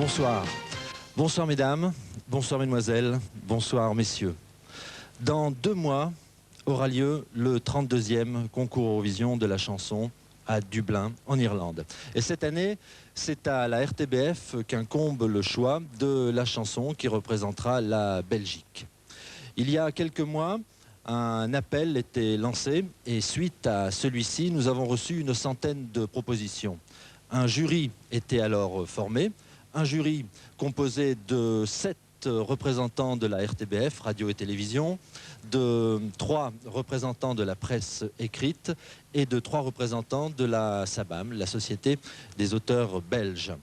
Bonsoir. Bonsoir mesdames, bonsoir mesdemoiselles, bonsoir messieurs. Dans 2 mois aura lieu le 32e concours Eurovision de la chanson à Dublin, en Irlande. Et cette année, c'est à la RTBF qu'incombe le choix de la chanson qui représentera la Belgique. Il y a quelques mois, un appel était lancé et suite à celui-ci, nous avons reçu une centaine de propositions. Un jury était alors formé, un jury composé de 7 représentants de la RTBF, radio et télévision, de 3 représentants de la presse écrite et de 3 représentants de la SABAM, la Société des auteurs belges.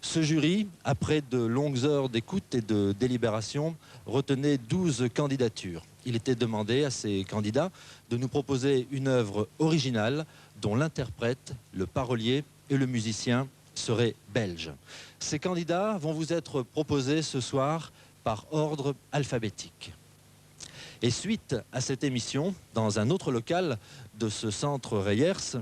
Ce jury, après de longues heures d'écoute et de délibération, retenait 12 candidatures. Il était demandé à ces candidats de nous proposer une œuvre originale dont l'interprète, le parolier et le musicien seraient belges. Ces candidats vont vous être proposés ce soir par ordre alphabétique. Et suite à cette émission, dans un autre local de ce centre Reyers,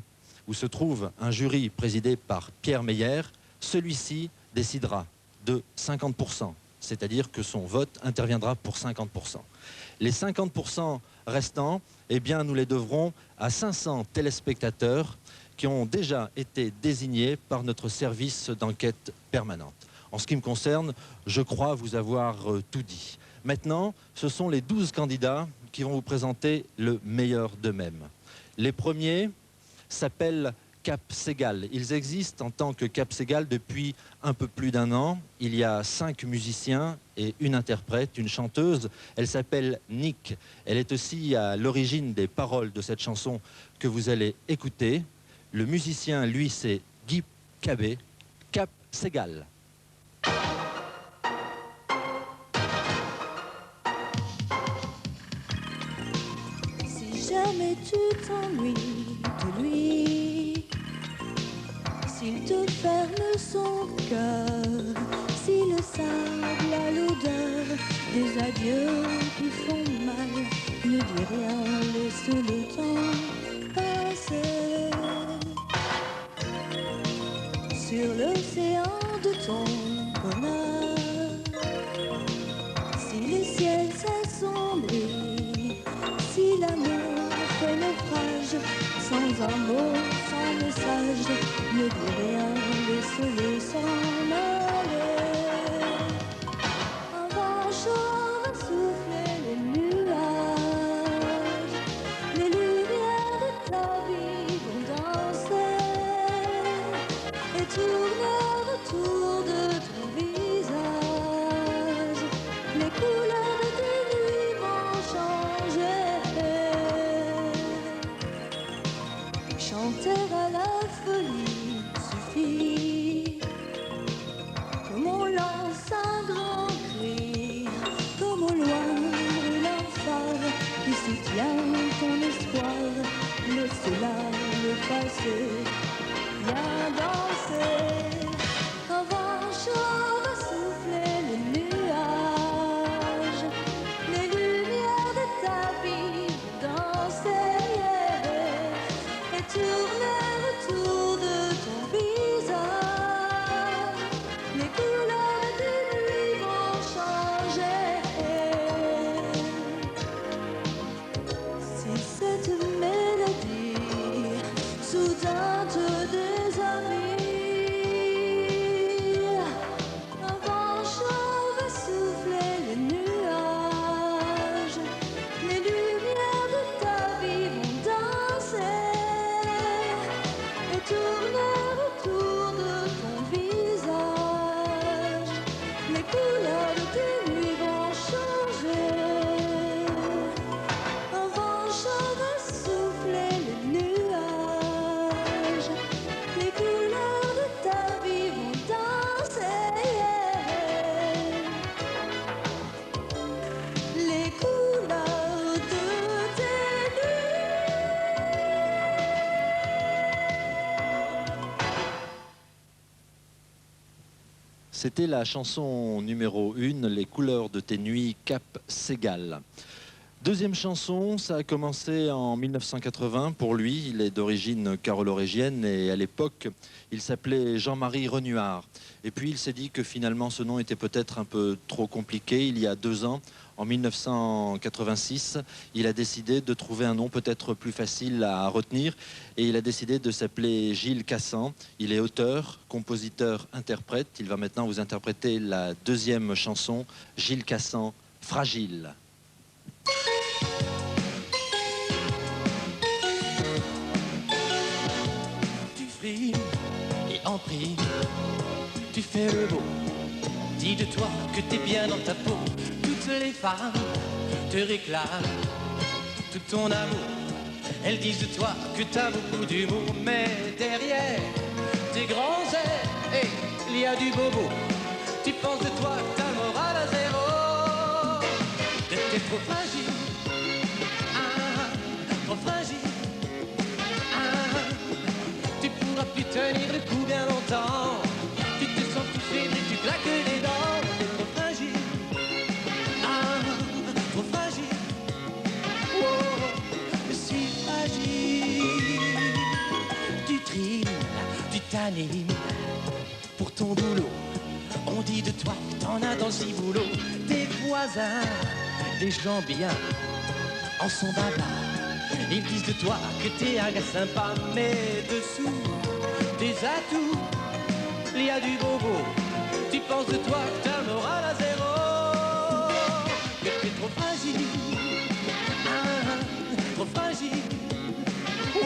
où se trouve un jury présidé par Pierre Meyer, celui-ci décidera de 50%, c'est-à-dire que son vote interviendra pour 50%. Les 50% restants, eh bien, nous les devrons à 500 téléspectateurs qui ont déjà été désignés par notre service d'enquête permanente. En ce qui me concerne, je crois vous avoir tout dit. Maintenant, ce sont les 12 candidats qui vont vous présenter le meilleur d'eux-mêmes. Les premiers s'appellent Cap Segal. Ils existent en tant que Cap Segal depuis un peu plus d'1 an. Il y a 5 musiciens et une interprète, une chanteuse. Elle s'appelle Nick. Elle est aussi à l'origine des paroles de cette chanson que vous allez écouter. Le musicien, lui, c'est Guy Cabé, Cap Segal. Si jamais tu t'ennuies de lui, s'il te ferme son cœur, si le sable a l'odeur des adieux qui font mal, ne dis rien, laisse le temps passer. Sur l'océan de ton bonheur, si les ciels s'assombrit, si l'amour fait naufrage, sans un mot, sans message, ne dis rien, laisse-le s'en aller. Un vent chaud va souffler les nuages, les lumières de ta vie vont danser et tourner autour de ton visage. Les couleurs de tes nuits vont changer. Chanter à la folie suffit, comme on lance un grand cri, comme au loin brûle un phare qui soutient ton espoir. Laisse-la le passer, viens danser. Un vent chaud va souffler les nuages, les lumières de ta vie danser et tourner autour de ton visage. Les couleurs de tes nuits vont changer. Si cette mélodie soudain te déshabille, un vent chaud va souffler les nuages, les lumières de ta vie vont danser et tourner autour de ton visage. Les couleurs de tes nuits vont changer. Un vent chaud va souffler les nuages, les couleurs de ta vie vont danser. Les couleurs de tes nuits. C'était la chanson numéro 1, Les couleurs de tes nuits, Cap Segal. Deuxième chanson, ça a commencé en 1980 pour lui. Il est d'origine carolorégienne et à l'époque, il s'appelait Jean-Marie Renuard. Et puis il s'est dit que finalement ce nom était peut-être un peu trop compliqué. Il y a 2 ans, en 1986, il a décidé de trouver un nom peut-être plus facile à retenir et il a décidé de s'appeler Gilles Cassan. Il est auteur, compositeur, interprète. Il va maintenant vous interpréter la deuxième chanson, Gilles Cassan, Fragile. Tu frimes et en prime, tu fais le beau. Dis de toi que t'es bien dans ta peau. Toutes les femmes te réclament tout ton amour. Elles disent de toi que t'as beaucoup d'humour. Mais derrière tes grands airs, hey, il y a du bobo. Tu penses de toi que ta morale à zéro. T'es trop fragile, trop fragile. Tu pourras plus tenir le coup bien longtemps. Tu te sens tout fébrile, tu claques les dents. T'es trop fragile, trop fragile. Oh, je suis fragile. Tu trimes, tu t'animes pour ton boulot. On dit de toi que t'en as dans le ciboulot. Tes voisins, des gens bien, en sont bavards. Ils disent de toi que t'es un gars sympa, mais dessous des atouts, il y a du bobo. Tu penses de toi que ta morale à zéro. Que t'es trop fragile, trop fragile. Oh,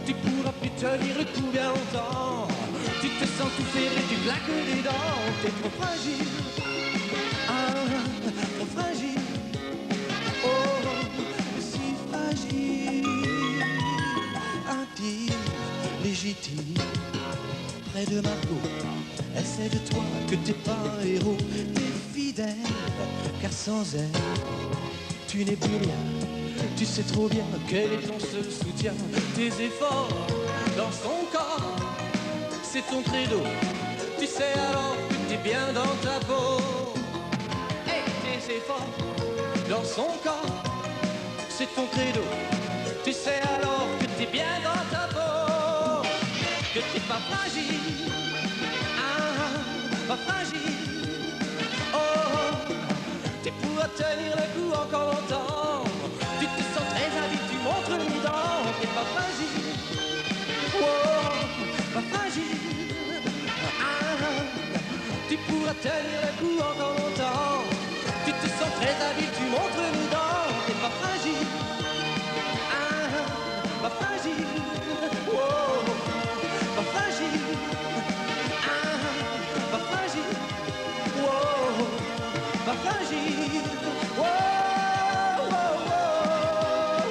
tu pourras plus tenir le coup bien longtemps. Tu te sens tout fébrile, tu claques les dents. T'es trop fragile, trop fragile. Oh, je suis fragile, intime, légitime. Près de Margot, elle sait de toi que t'es pas un héros. T'es fidèle, car sans elle, tu n'es plus rien. Tu sais trop bien qu'elle est ton seul soutien. Tes efforts dans son corps, c'est ton credo. Tu sais alors que t'es bien dans ta peau. Et tes efforts dans son corps, c'est ton credo. Tu sais alors que t'es bien dans ta peau. Que t'es pas fragile, pas fragile. Oh, tu pourras tenir le coup encore longtemps. Tu te sens très habile, tu montres le dents. T'es pas fragile, oh, pas fragile. Tu pourras tenir le coup encore longtemps. Tu te sens très habile, tu montres le dents. T'es pas fragile, pas fragile. Oh, pas fragile, pas fragile. Oh, pas fragile. Oh, oh, oh,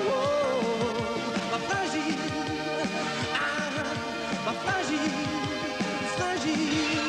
oh, pas fragile, pas fragile, fragile.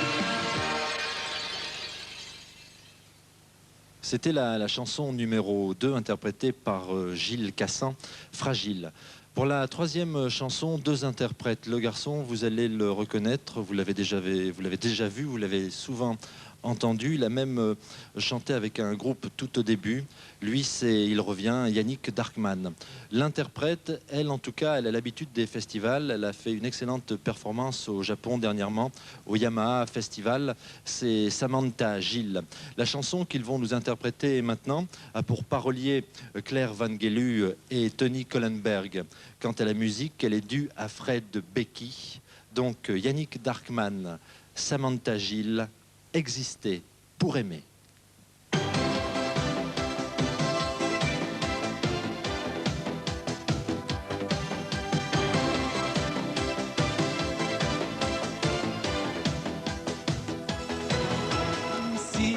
C'était la chanson numéro 2 interprétée par Gilles Cassan, Fragile. Pour la troisième chanson, 2 interprètes. Le garçon, vous allez le reconnaître, vous l'avez déjà vu, vous l'avez souvent entendu. Il a même chanté avec un groupe tout au début. Lui, il revient, Yannick Darkman. L'interprète, elle en tout cas, elle a l'habitude des festivals. Elle a fait une excellente performance au Japon dernièrement, au Yamaha Festival. C'est Samantha Gilles. La chanson qu'ils vont nous interpréter maintenant a pour parolier Claire Van Gelu et Tony Collenberg. Quant à la musique, elle est due à Fred Becky. Donc Yannick Darkman, Samantha Gilles, Exister pour aimer. Si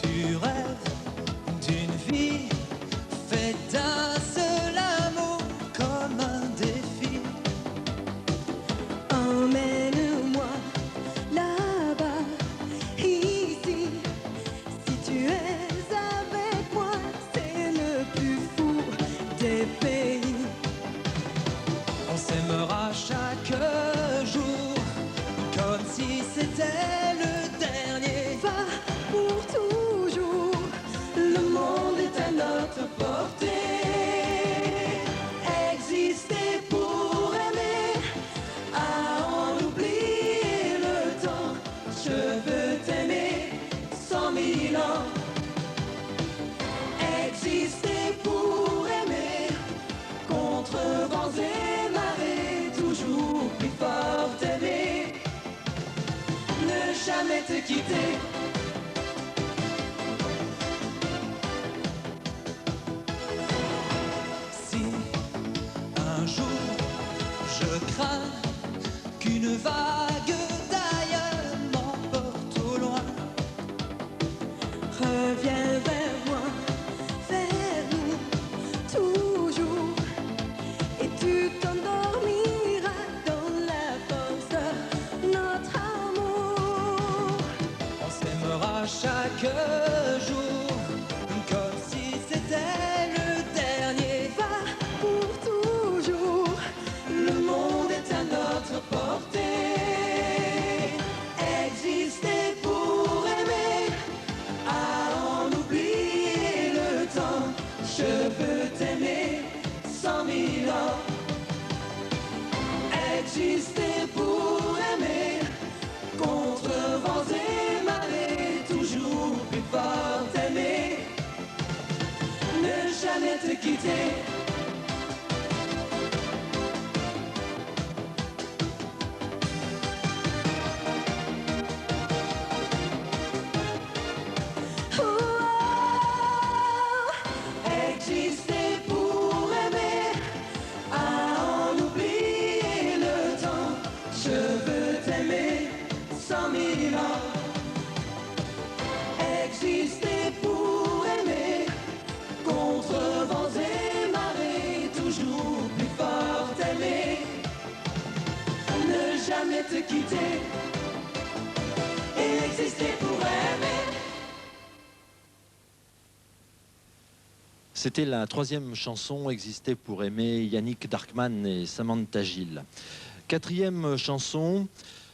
tu rêves d'une vie faite d'un seul amour comme un défi, Emmène-moi là-bas, ici. Si tu es avec moi, c'est le plus fou des pays. on s'aimera chaque jour comme si c'était le dernier. Va pour toujours, le monde est à notre te quitter. Si un jour je crains qu'une vague d'ailleurs m'emporte au loin, Reviens vers moi, vers nous, toujours. Et tu t'endormiras dans la force de notre amour. on s'aimera chaque jour comme si c'était le dernier. Va pour toujours. Le monde est à notre portée. Exister pour aimer, à en oublier le temps. Je veux t'aimer 100 000 ans. Exister pour aimer, contre vents et marées, toujours plus fort t'aimer. Ne jamais te quitter. Exister pour aimer, à en oublier le temps. Je veux t'aimer 100 000 ans. Exister pour aimer, contre vents et marées, toujours plus fort t'aimer. Ne jamais te quitter. Et exister pour aimer. C'était la troisième chanson Exister pour aimer, Yannick Darkman et Samantha Gilles. Quatrième chanson,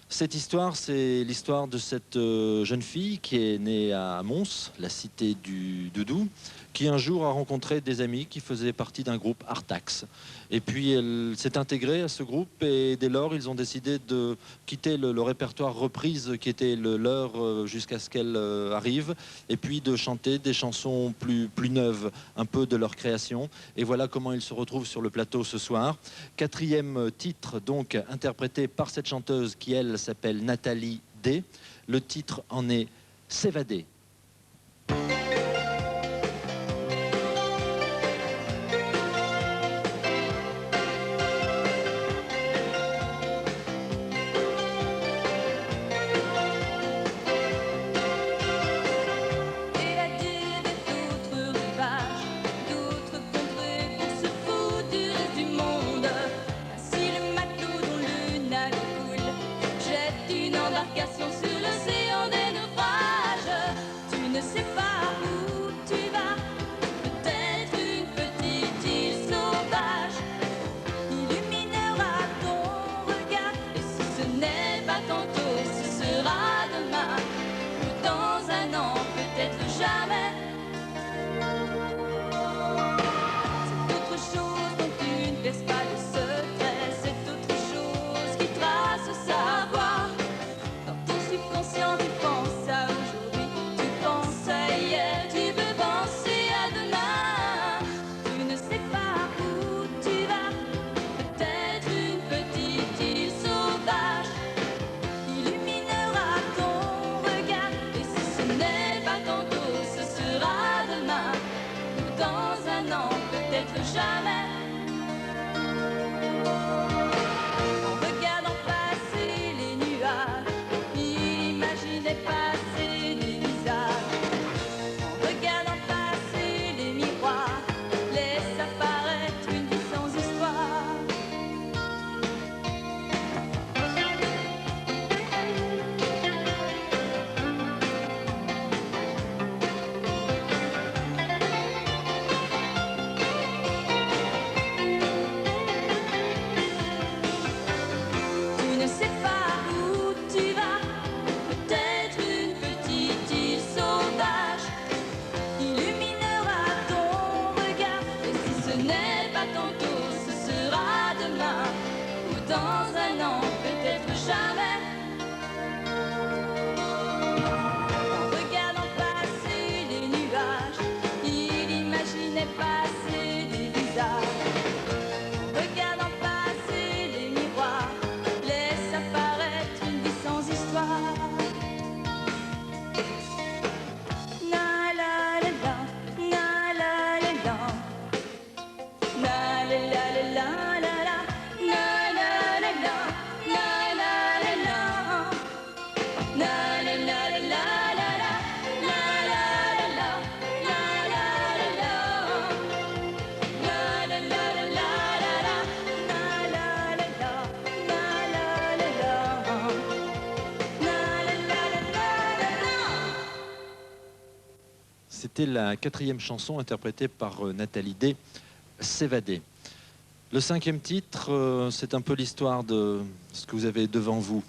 cette histoire, c'est l'histoire de cette jeune fille qui est née à Mons, la cité du Doudou, qui un jour a rencontré des amis qui faisaient partie d'un groupe Artax. Et puis elle s'est intégrée à ce groupe et dès lors ils ont décidé de quitter le répertoire reprise qui était le leur jusqu'à ce qu'elle arrive, et puis de chanter des chansons plus neuves, un peu de leur création. Et voilà comment ils se retrouvent sur le plateau ce soir. Quatrième titre donc interprété par cette chanteuse qui elle s'appelle Nathalie D. Le titre en est S'évader. Évader vers d'autres rivages, d'autres contrées pour se foutre du reste du monde. Ainsi le matelot dont le navire coule jette une embarcation sur l'océan des naufrages. Tu ne sais pas où tu vas, peut-être une petite île sauvage illuminera ton regard. Et si ce n'est pas tantôt, ce sera demain ou dans un an, peut-être jamais. C'est autre chose dont tu ne laisses pas de secret, c'est autre chose qui trace sa voie. Dans ton subconscient tu penses à aujourd'hui, tu penses à hier, tu veux penser à demain. Tu ne sais pas où tu vas, peut-être une petite île sauvage illuminera ton regard. Et si ce n'est pas tantôt, ce sera demain ou dans un an, peut-être jamais. En regardant passer les nuages, imaginez passer des visages. En regardant passer les miroirs, laisse apparaître une vie sans histoire. Tu ne sais pas où tu vas, peut-être une petite île sauvage illuminera ton regard. Et si ce n'est pas tantôt, ce sera demain ou dans un an, peut-être jamais. En regardant passer les nuages, il imaginait passer des visages. En regardant passer les miroirs, laisse apparaître une vie sans histoire. C'était la 4e chanson interprétée par Nathalie D, S'évader. Le 5e titre, c'est un peu l'histoire de ce que vous avez devant vous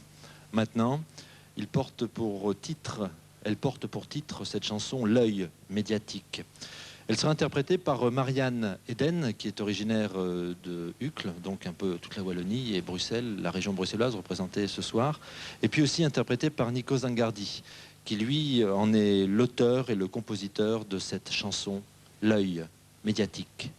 maintenant. Elle porte pour titre cette chanson L'œil médiatique. Elle sera interprétée par Marianne Eden, qui est originaire de Uccle, donc un peu toute la Wallonie et Bruxelles, la région bruxelloise représentée ce soir. Et puis aussi interprétée par Nico Zangardi, qui lui en est l'auteur et le compositeur de cette chanson L'œil médiatique.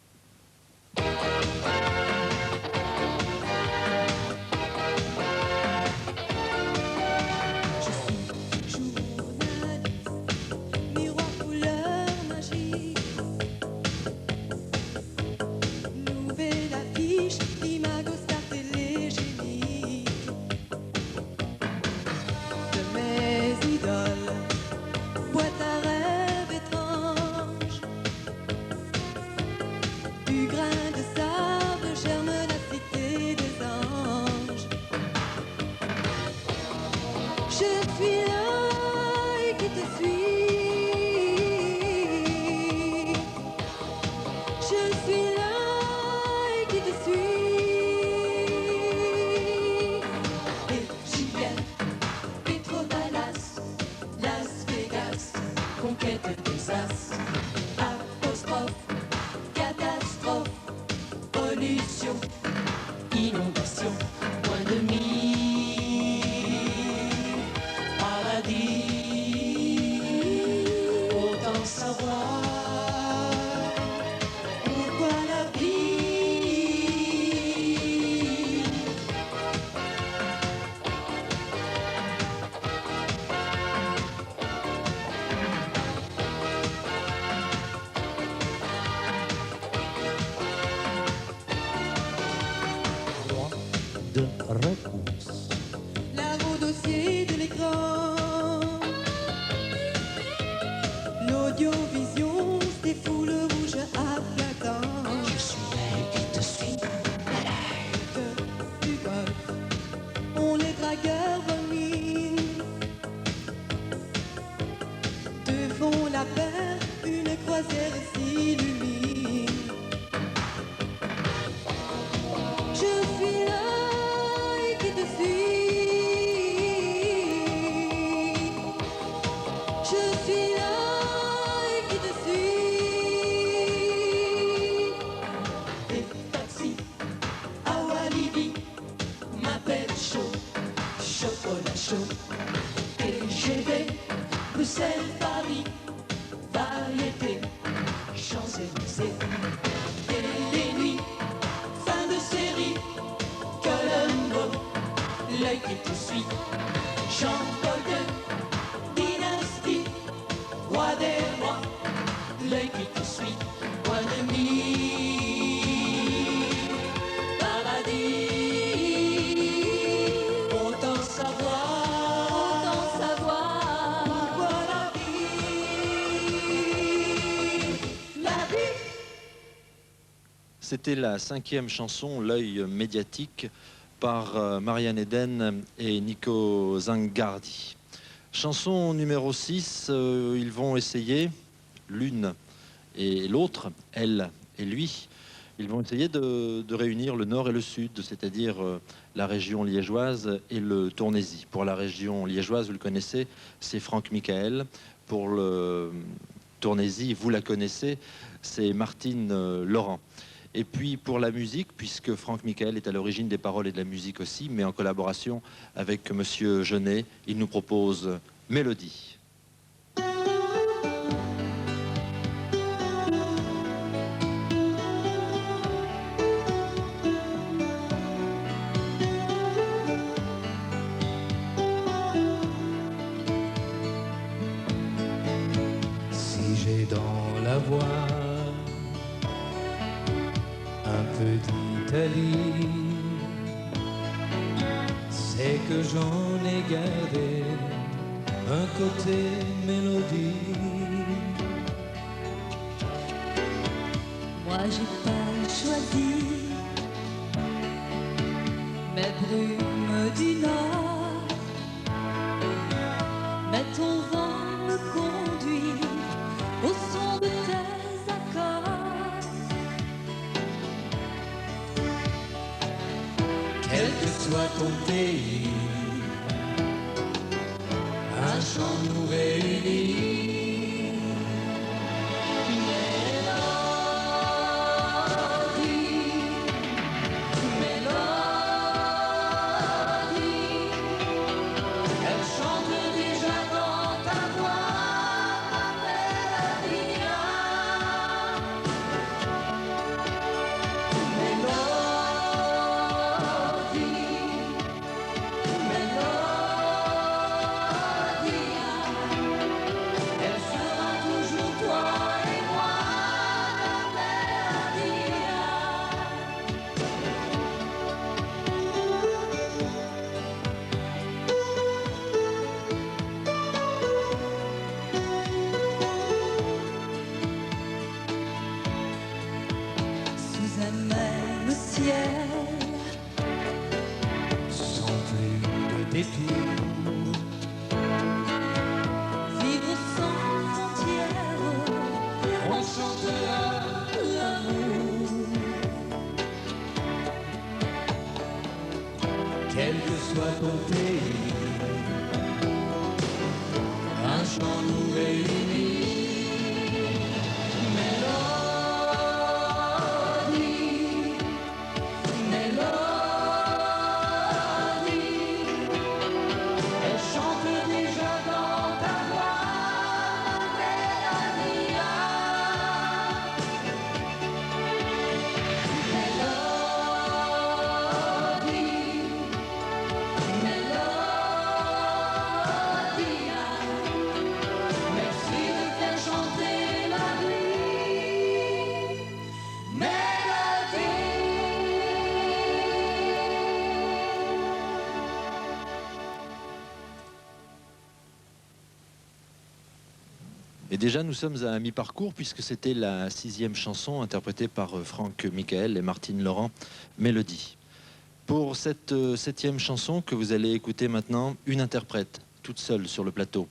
Réponse. Là au dossier de l'écran, l'audiovision se défoule rouge à plein temps. Je suis là et te suis. Du golf, on les dragueurs vominent. Devant la mer, une croisière s'illumine. Je suis là. TGV, Bruxelles, Paris, variété, Champs-Élysées, et les nuits, fin de série, Colombo, l'œil qui te suit, Jean-Paul II, dynastie, roi des rois, l'œil qui te suit, point de mie, paradis, autant savoir. C'était la 5e chanson, L'œil médiatique, par Marianne Eden et Nico Zangardi. Chanson numéro 6, ils vont essayer, l'une et l'autre, elle et lui, ils vont essayer de réunir le nord et le sud, c'est-à-dire la région liégeoise et le Tournaisis. Pour la région liégeoise, vous le connaissez, c'est Franck Michael. Pour le Tournaisis, vous la connaissez, c'est Martine Laurent. Et puis pour la musique, puisque Franck Michael est à l'origine des paroles et de la musique aussi, mais en collaboration avec Monsieur Genet, il nous propose Mélodie. Si j'ai dans la voix un peu d'Italie, c'est que j'en ai gardé un côté mélodie. Moi j'ai pas choisi mes brumes du nord, mais ton vent me conduit au son quel que soit ton pays, un chant nous réunit. Sans plus de détour, Vivre sans frontières, on chantera l'amour. Quel que soit ton pays, un chant nous réunit. Et déjà, nous sommes à mi-parcours puisque c'était la 6e chanson interprétée par Franck Michael et Martine Laurent, Mélodie. Pour cette 7e chanson que vous allez écouter maintenant, une interprète, toute seule sur le plateau.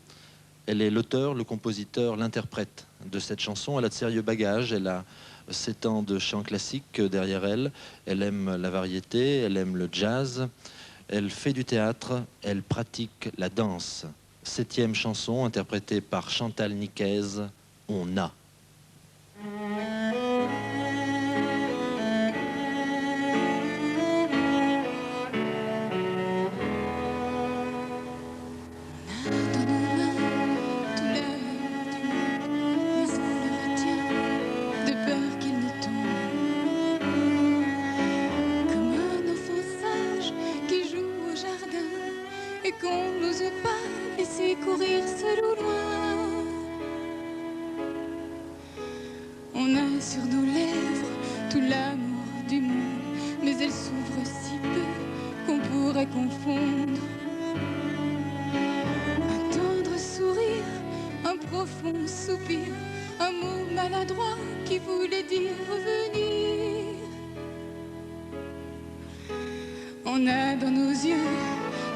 Elle est l'auteur, le compositeur, l'interprète de cette chanson. Elle a de sérieux bagages, elle a 7 ans de chant classique derrière elle. Elle aime la variété, elle aime le jazz, elle fait du théâtre, elle pratique la danse. 7e chanson interprétée par Chantal Nicaise, On a. Courir seul ou loin, on a sur nos lèvres tout l'amour du monde, mais elle s'ouvre si peu qu'on pourrait confondre un tendre sourire, un profond soupir, un mot maladroit qui voulait dire revenir. On a dans nos yeux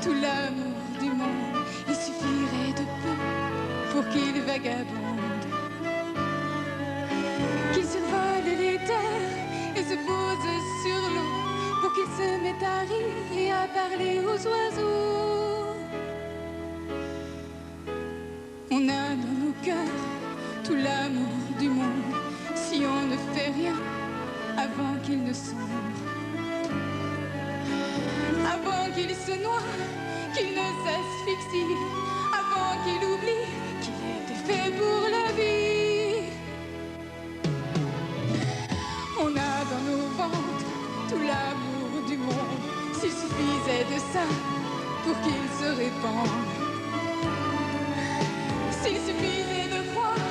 tout l'amour du monde. Il suffirait de peu pour qu'il vagabonde, qu'il survole les terres et se pose sur l'eau, pour qu'il se mette à rire et à parler aux oiseaux. On a dans nos cœurs tout l'amour du monde, si on ne fait rien avant qu'il ne sombre, avant qu'il se noie, qu'il ne s'asphyxie, avant qu'il oublie qu'il était fait pour la vie. On a dans nos ventres tout l'amour du monde, s'il suffisait de ça pour qu'il se répande, s'il suffisait de croire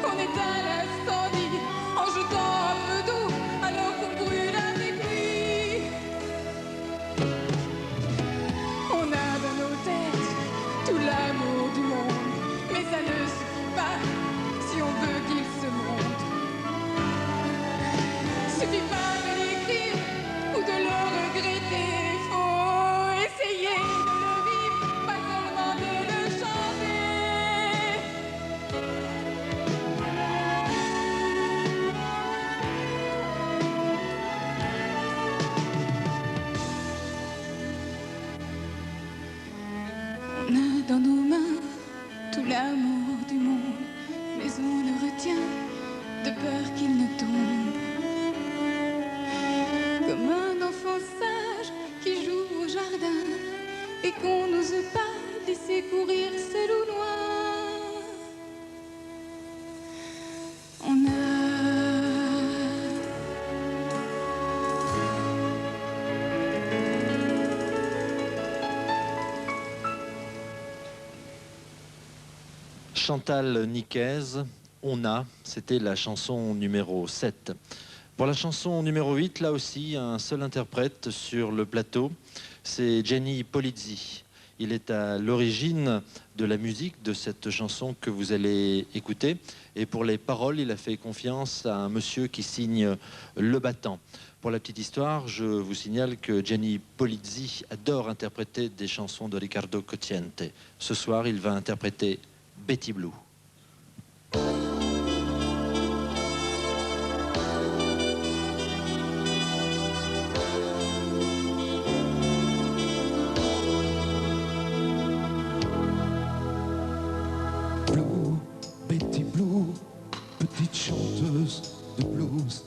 qu'on éteint l'incendie en jetant un peu d'eau alors qu'on brûle avec lui. On a dans nos têtes tout l'amour du monde, mais ça ne suffit pas si on veut qu'il se montre. Suffit pas de l'écrire ou de le regretter, faut essayer de le vivre, pas seulement dans nos mains tout l'amour du monde, mais on le retient de peur qu'il ne tombe. Comme un enfant sage qui joue au jardin et qu'on n'ose pas laisser courir seul ou loin. On a Chantal Niquez, On a, c'était la chanson numéro 7. Pour la chanson numéro 8, là aussi, un seul interprète sur le plateau, c'est Gianni Polizzi. Il est à l'origine de la musique de cette chanson que vous allez écouter. Et pour les paroles, il a fait confiance à un monsieur qui signe Le Battant. Pour la petite histoire, je vous signale que Gianni Polizzi adore interpréter des chansons de Riccardo Cocciante. Ce soir, il va interpréter Betty Blue. Blue, Betty Blue, petite chanteuse de blues,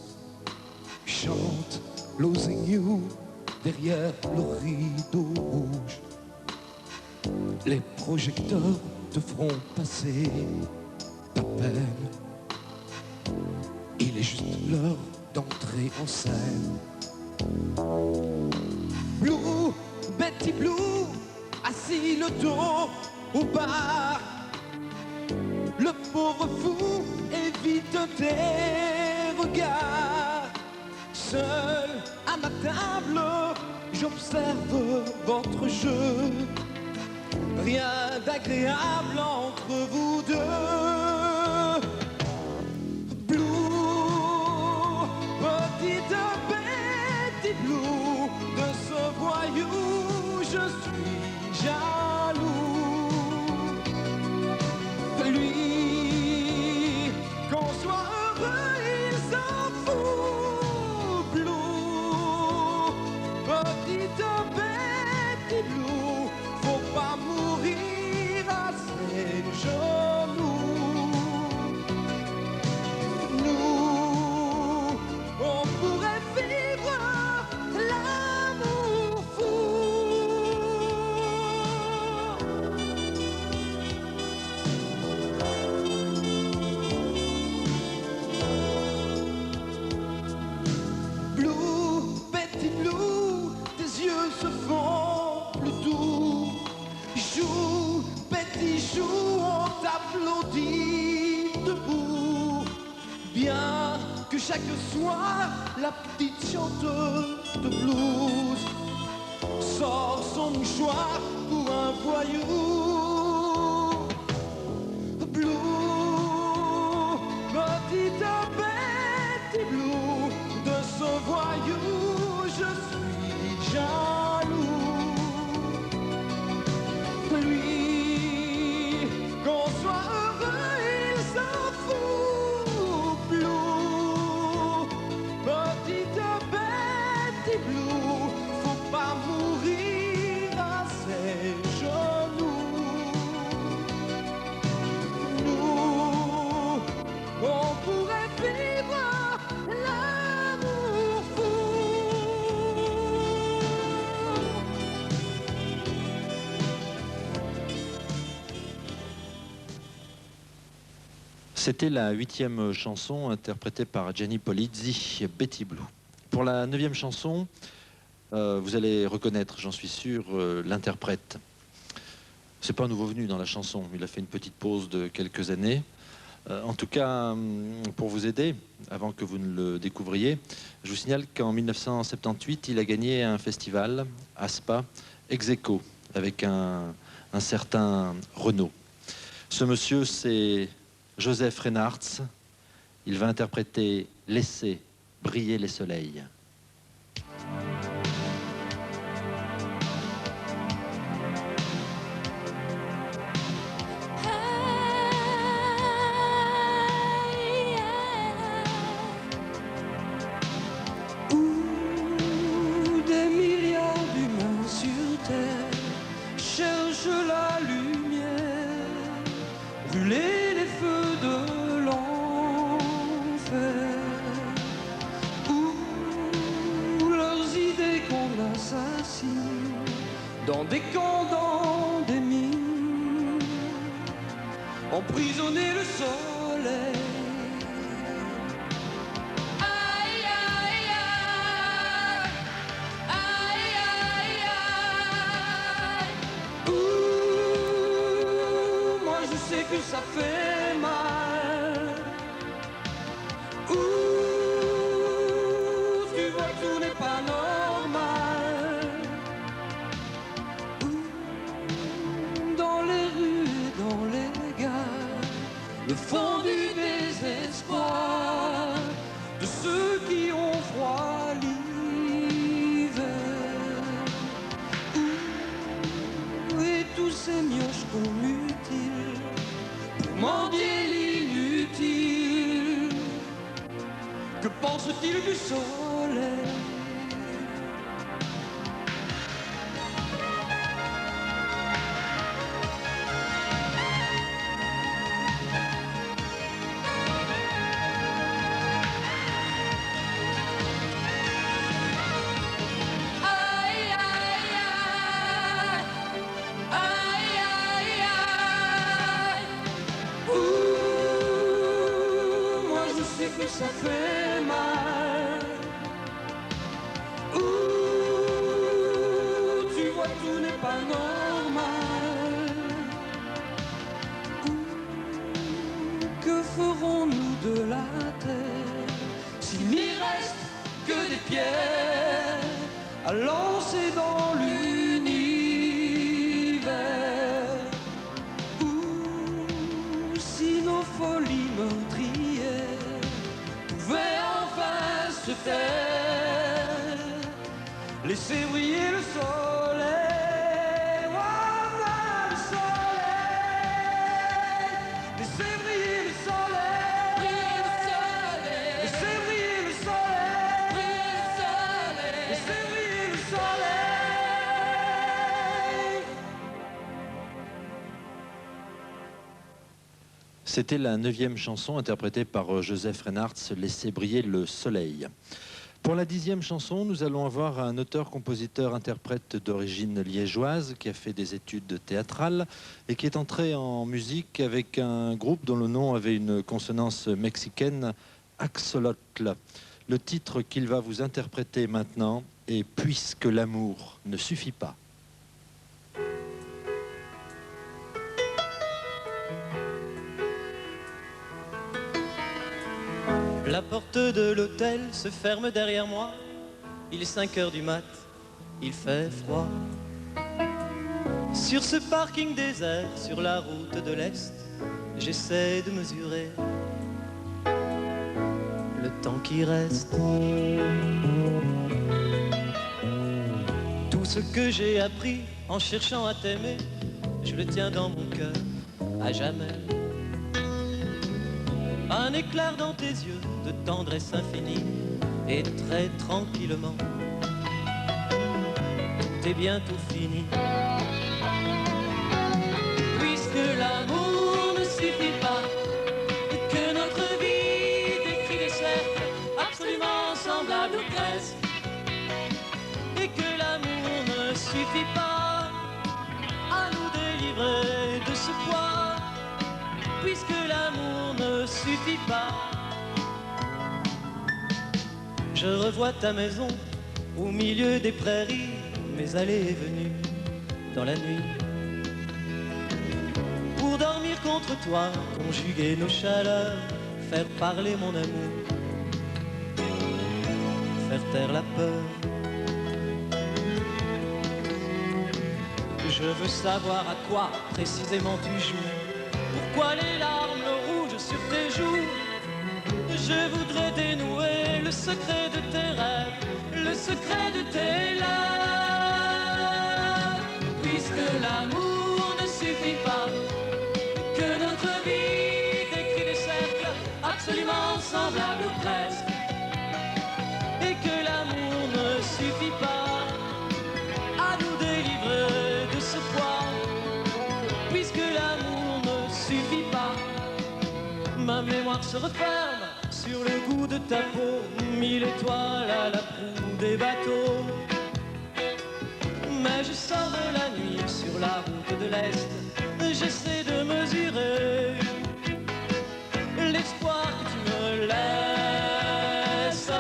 chante Losing You derrière le rideau rouge. Les projecteurs te feront passer ta peine. Il est juste l'heure d'entrer en scène. Blue, Betty Blue, assis le dos au bar. Le pauvre fou évite tes regards. Seul à ma table, j'observe votre jeu. Rien d'agréable entre vous deux. Blue, petite Betty Blue, de ce voyou je suis jaloux. Lui, qu'on soit heureux, il s'en fout. Blue, petite Betty Blue, faut pas mourir à ses genoux. Nous, on pourrait vivre l'amour fou. Blue, Betty Blue, tes yeux se font plus doux. Joue, Betty joue, on t'applaudit debout. Bien que chaque soir, la petite chanteuse de blues sort son mouchoir pour un voyou. Blue, petite Betty Blue, de ce voyou je suis jaloux. Lui, qu'on soit heureux, il s'en fout. Blue, petite Betty Blue, faut pas mourir à ses genoux. Nous, on pourrait vivre l'amour fou. C'était la 8e chanson interprétée par Gianni Polizzi, Betty Blue. Pour la 9e chanson, vous allez reconnaître, j'en suis sûr, l'interprète. C'est pas un nouveau venu dans la chanson, il a fait une petite pause de quelques années. En tout cas, pour vous aider, avant que vous ne le découvriez, je vous signale qu'en 1978, il a gagné un festival à Spa, ex aequo, avec un certain Renaud. Ce monsieur, c'est Joseph Reinhardt. Il va interpréter « Laissez briller les soleils ». Où des milliards d'humains sur terre cherchent la lumière. dans des camps, dans des mines, emprisonner le soleil. Aïe, aïe, aïe, aïe, aïe, aïe. Ouh, moi je sais que ça fait mal. Ouh, tu vois, tout n'est pas normal. Ouh, dans les rues et dans les gares, le fond du désespoir de ceux qui ont froid l'hiver. Ouh, et tous ces mioches qu'on mutile pour mendier l'inutile. Que pense-t-il du soleil? Aïe, aïe, aïe, aïe, aïe, aïe. Ouh, moi je sais que ça fait mal. Ouh, tu vois, tout n'est pas normal. Ouh, que ferons-nous de la terre s'il n'y reste que des pierres à lancer dans l'univers? Ouh, si nos folies meurtrières pouvaient enfin se taire, laisser briller le soleil, voilà le soleil, laisser briller le soleil, laisser briller le soleil, laisser briller le soleil. C'était la 9e chanson interprétée par Joseph Reinhardt, Laissez briller le soleil. Pour la 10e chanson, nous allons avoir un auteur-compositeur-interprète d'origine liégeoise qui a fait des études théâtrales et qui est entré en musique avec un groupe dont le nom avait une consonance mexicaine, Axolotl. Le titre qu'il va vous interpréter maintenant est « Puisque l'amour ne suffit pas ». La porte de l'hôtel se ferme derrière moi. Il est 5 heures du mat, il fait froid. Sur ce parking désert, sur la route de l'Est, j'essaie de mesurer le temps qui reste. Tout ce que j'ai appris en cherchant à t'aimer, je le tiens dans mon cœur à jamais. Un éclair dans tes yeux de tendresse infinie, et très tranquillement, tout est bientôt fini. Puisque l'amour ne suffit pas, et que notre vie décrit des cercles absolument semblables aux presque, Et que l'amour ne suffit pas à nous délivrer de ce poids. Puisque l'amour ne suffit pas, je revois ta maison au milieu des prairies, mes allées et venues dans la nuit. Pour dormir contre toi, conjuguer nos chaleurs, faire parler mon amour, faire taire la peur. Je veux savoir à quoi précisément tu joues. Pourquoi les larmes rouges sur tes joues? Je voudrais dénouer le secret de tes rêves, le secret de tes lèvres. puisque l'amour ne suffit pas, que notre vie décrit des cercles absolument semblables ou presque, Et que l'amour ne suffit pas à nous délivrer de ce poids. Puisque l'amour ne suffit pas, ma mémoire se referme sur le goût de ta peau, 1000 étoiles à la proue des bateaux. Mais je sors de la sur la route de l'Est, j'essaie de mesurer l'espoir que tu me laisses.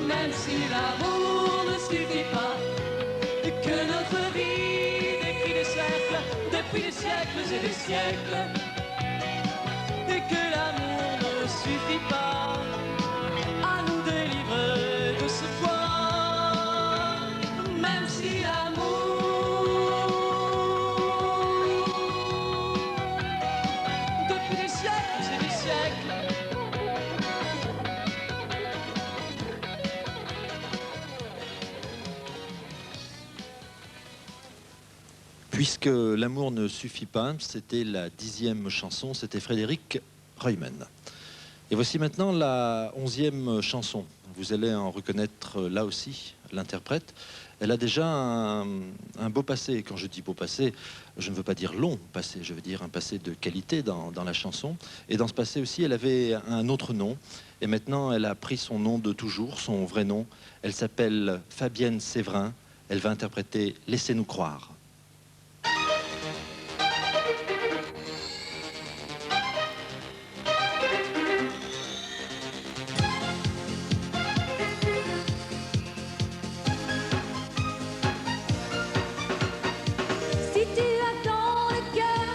Même si l'amour ne suffit pas, que notre vie décrit des cercles, depuis des siècles et des siècles, et que l'amour ne suffit pas à nous délivrer de ce poids. Même si l'amour, depuis des siècles et des siècles, Puisque l'amour ne suffit pas, c'était la 10e chanson, c'était Frédéric Reumann. Et voici maintenant la 11e chanson. Vous allez en reconnaître là aussi l'interprète. Elle a déjà un beau passé. Quand je dis beau passé, je ne veux pas dire long passé, je veux dire un passé de qualité dans la chanson. Et dans ce passé aussi, elle avait un autre nom. Et maintenant, elle a pris son nom de toujours, son vrai nom. Elle s'appelle Fabienne Séverin. Elle va interpréter « Laissez-nous croire ». Si tu as dans le cœur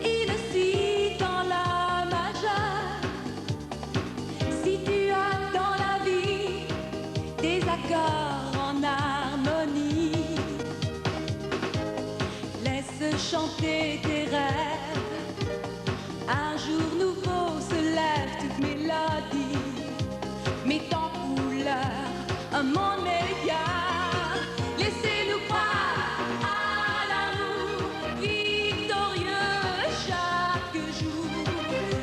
et le si dans la majeure, si tu as dans la vie des accords en harmonie, laisse chanter tes rêves. Un jour nouveau se lève toute mélodie, met en couleur un monde meilleur. Laissez-nous croire à l'amour victorieux chaque jour.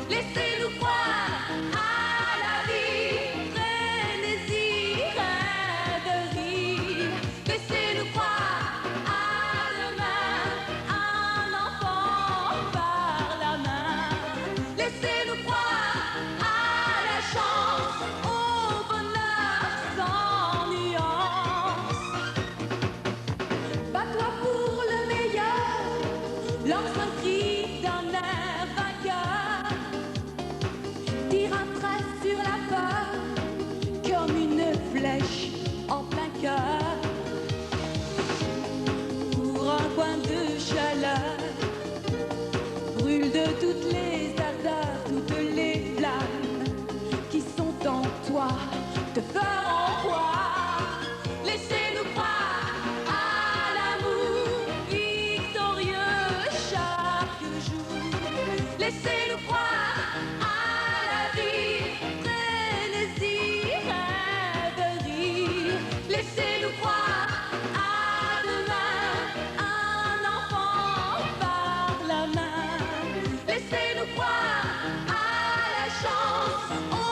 Laissez-nous croire à la vie, frénésie, rêverie. Laissez-nous croire à demain, un enfant par la main. Laissez-nous croire à la chance, au bonheur sans nuance. Bats-toi pour le meilleur, lance un cri d'un air vainqueur. Tire un trait sur la peur, comme une flèche en plein cœur. Pour un coin de chaleur, brûle de toutes les ardeurs, toutes les flammes qui sont en toi, te feront croire. Laissez-nous croire à l'amour victorieux chaque jour. Laissez-nous croire à la vie, frénésie, rêverie. Laissez-nous croire à demain, un enfant par la main. Laissez-nous croire à la chance, au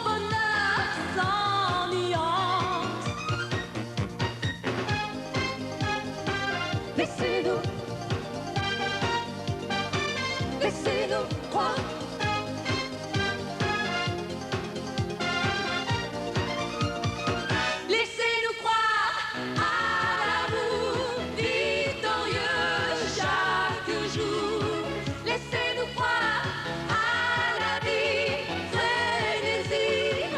bonheur sans nuance. Laissez-nous, laissez-nous croire. Laissez-nous croire à l'amour victorieux chaque jour. Laissez-nous croire à la vie, frénésie,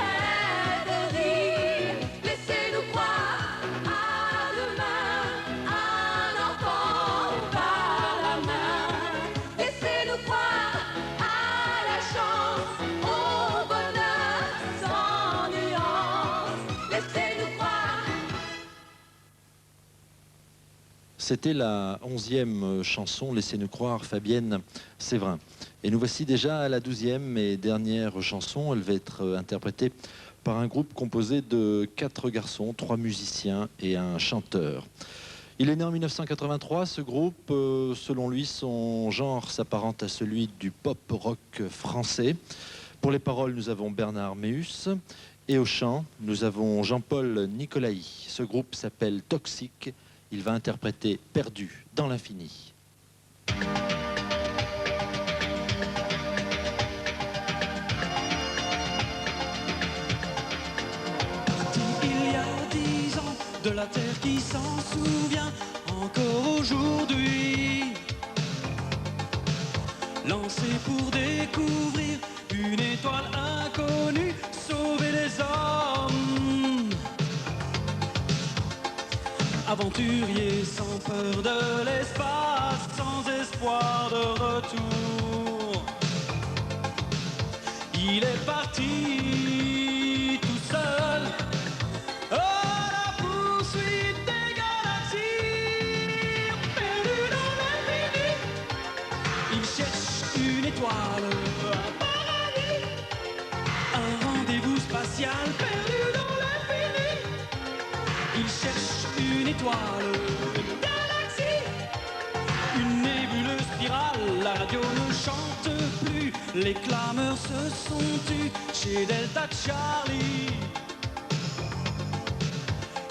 rêverie. Laissez-nous croire à demain, un enfant par la main. Laissez-nous croire à la chance, au bonheur sans nuance. Laissez-nous croire. C'était la 11e chanson, Laissez-nous croire, Fabienne Séverin. Et nous voici déjà à la 12e et dernière chanson. Elle va être interprétée par un groupe composé de 4 garçons, 3 musiciens et un chanteur. Il est né en 1983. Ce groupe, selon lui, son genre s'apparente à celui du pop-rock français. Pour les paroles, nous avons Bernard Méhus. Et au chant, nous avons Jean-Paul Nicolaï. Ce groupe s'appelle Toxique. Il va interpréter Perdu dans l'infini. Parti il y a 10 ans, de la terre qui s'en souvient, en encore aujourd'hui. Lancé pour découvrir une étoile inconnue, sauver les hommes. Aventurier sans peur de l'espace, sans espoir de retour. Il est parti tout seul à la poursuite des galaxies, perdu dans l'infini. Il cherche une étoile, un paradis, un rendez-vous spatial perdu dans l'infini. Il cherche une étoile, une galaxie, une nébuleuse spirale. La radio ne chante plus, les clameurs se sont tues chez Delta Charlie.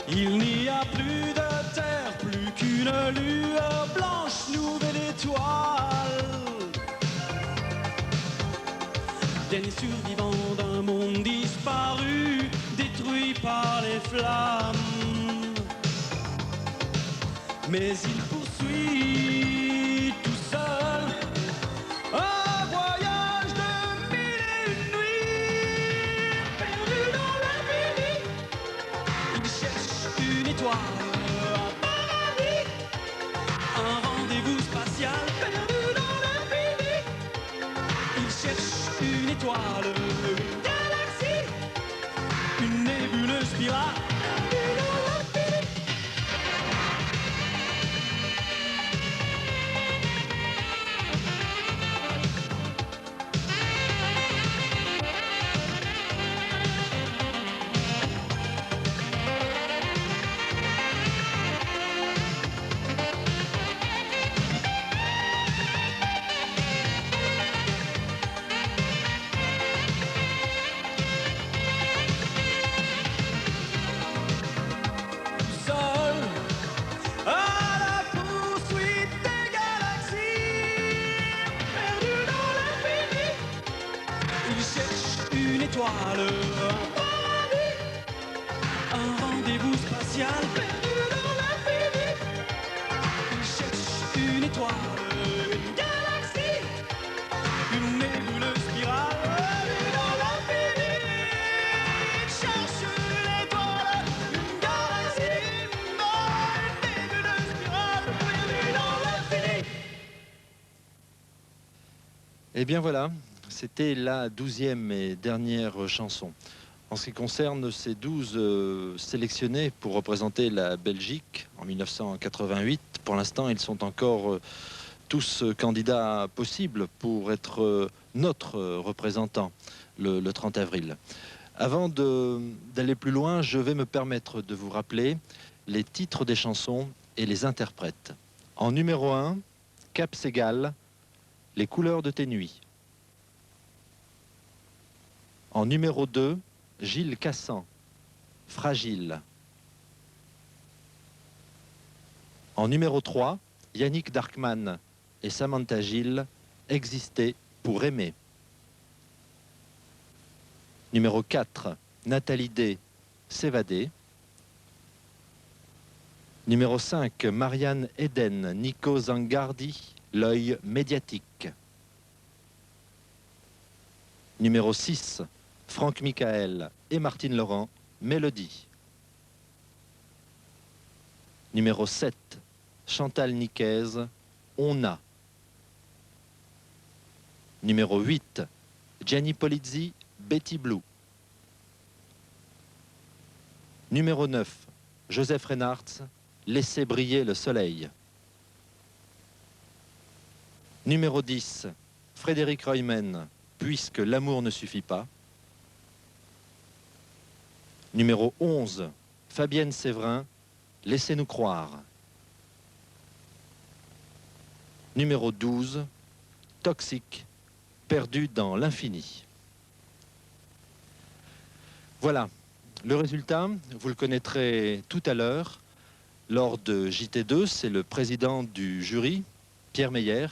Il n'y a plus de terre, plus qu'une lueur blanche, nouvelle étoile. Dernier survivant d'un monde disparu, détruit par les flammes. Mais il poursuit tout seul un voyage de 1000 et une nuits, perdu dans l'infini. Il cherche une étoile, un paradis, un rendez-vous spatial perdu dans l'infini. Il cherche une étoile, une galaxie, une nébuleuse spirale perdue dans l'infini. Seul à la poursuite des galaxies, perdu dans l'infini. Il cherche une étoile, un paradis, un rendez-vous spatial perdu dans l'infini. Il cherche une étoile, une galaxie, une nébuleuse spirale perdue dans l'infini. Il cherche une étoile, une galaxie, une nébuleuse spirale perdue dans l'infini. Eh bien voilà, c'était la 12e et dernière chanson. En ce qui concerne ces 12 sélectionnés pour représenter la Belgique en 1988, pour l'instant ils sont encore tous candidats possibles pour être notre représentant le 30 avril. Avant d'aller plus loin, je vais me permettre de vous rappeler les titres des chansons et les interprètes. En numéro 1, Cap Segal, Les couleurs de tes nuits. En numéro 2, Gilles Cassan, Fragile. En numéro 3, Yannick Darkman et Samantha Gilles, Exister pour aimer. Numéro 4, Nathalie D, S'évader. Numéro 5, Marianne Eden, Nico Zangardi, L'œil médiatique. Numéro 6, Franck Michael et Martine Laurent, Mélodie. Numéro 7, Chantal Niquez, On a. Numéro 8, Gianni Polizzi, Betty Blue. Numéro 9, Joseph Reinhardt, Laissez briller le soleil. Numéro 10, Frédéric Reumann, Puisque l'amour ne suffit pas. Numéro 11, Fabienne Séverin, Laissez-nous croire. Numéro 12, Toxique, Perdu dans l'infini. Voilà, le résultat, vous le connaîtrez tout à l'heure. Lors de JT2, c'est le président du jury, Pierre Meyer,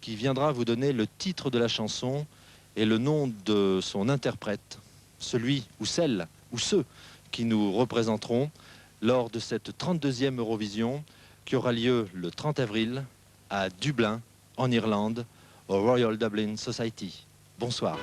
qui viendra vous donner le titre de la chanson et le nom de son interprète, celui ou celle ou ceux qui nous représenteront lors de cette 32e Eurovision qui aura lieu le 30 avril à Dublin, en Irlande, au Royal Dublin Society. Bonsoir.